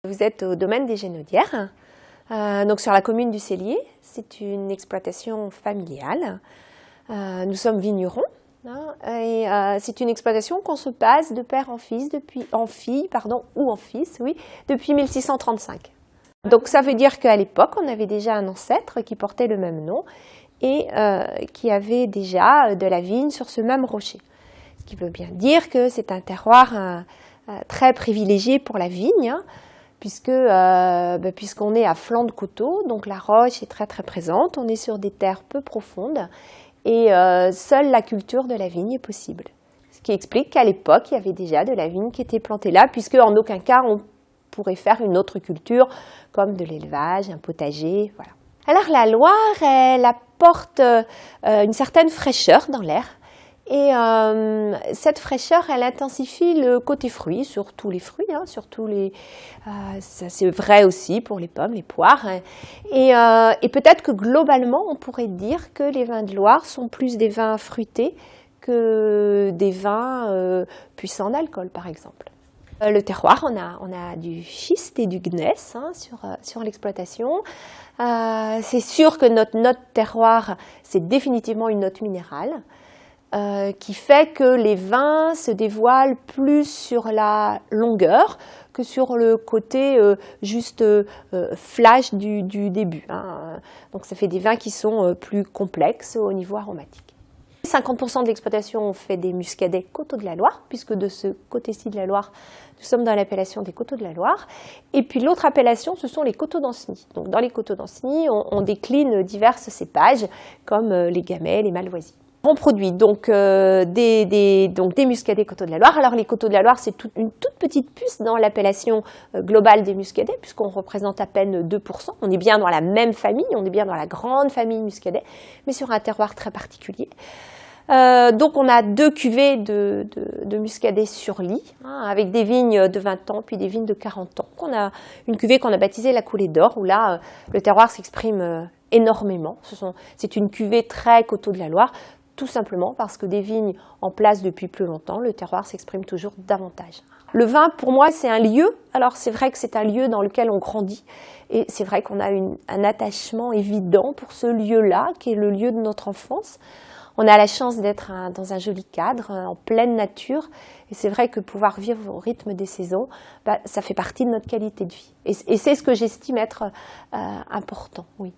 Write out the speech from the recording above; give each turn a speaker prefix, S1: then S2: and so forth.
S1: Vous êtes au domaine des Génaudières, donc sur la commune du Cellier. C'est une exploitation familiale. Nous sommes vignerons. Et c'est une exploitation qu'on se passe de père en fils, depuis 1635. Donc ça veut dire qu'à l'époque, on avait déjà un ancêtre qui portait le même nom et qui avait déjà de la vigne sur ce même rocher. Ce qui veut bien dire que c'est un terroir très privilégié pour la vigne, puisqu'on est à flanc de coteau, donc la roche est très très présente, on est sur des terres peu profondes et seule la culture de la vigne est possible. Ce qui explique qu'à l'époque, il y avait déjà de la vigne qui était plantée là, puisque en aucun cas on pourrait faire une autre culture comme de l'élevage, un potager, voilà. Alors la Loire, elle apporte une certaine fraîcheur dans l'air. Et cette fraîcheur, elle intensifie le côté fruits, sur tous les fruits, ça c'est vrai aussi pour les pommes, les poires. Et peut-être que globalement, on pourrait dire que les vins de Loire sont plus des vins fruités que des vins puissants d'alcool, par exemple. Le terroir, on a du schiste et du gneiss sur l'exploitation. C'est sûr que notre note terroir, c'est définitivement une note minérale. Qui fait que les vins se dévoilent plus sur la longueur que sur le côté flash du début. Donc ça fait des vins qui sont plus complexes au niveau aromatique. 50% de l'exploitation, on fait des muscadets coteaux de la Loire, puisque de ce côté-ci de la Loire, nous sommes dans l'appellation des coteaux de la Loire. Et puis l'autre appellation, ce sont les coteaux d'Ancenis. Donc dans les coteaux d'Ancenis, on décline diverses cépages, comme les gamay, les malvoisis. On produit donc des muscadets coteaux de la Loire. Alors les coteaux de la Loire, c'est une toute petite puce dans l'appellation globale des muscadets, puisqu'on représente à peine 2%. On est bien dans la même famille, on est bien dans la grande famille muscadet, mais sur un terroir très particulier. Donc on a 2 cuvées de muscadet sur lit, avec des vignes de 20 ans puis des vignes de 40 ans. On a une cuvée qu'on a baptisée la coulée d'or, où là le terroir s'exprime énormément. C'est une cuvée très coteaux de la Loire, tout simplement parce que des vignes en place depuis plus longtemps, le terroir s'exprime toujours davantage. Le vin, pour moi, c'est un lieu. Alors c'est vrai que c'est un lieu dans lequel on grandit, et c'est vrai qu'on a un attachement évident pour ce lieu-là, qui est le lieu de notre enfance. On a la chance d'être dans un joli cadre, en pleine nature, et c'est vrai que pouvoir vivre au rythme des saisons, ça fait partie de notre qualité de vie. Et c'est ce que j'estime être important, oui.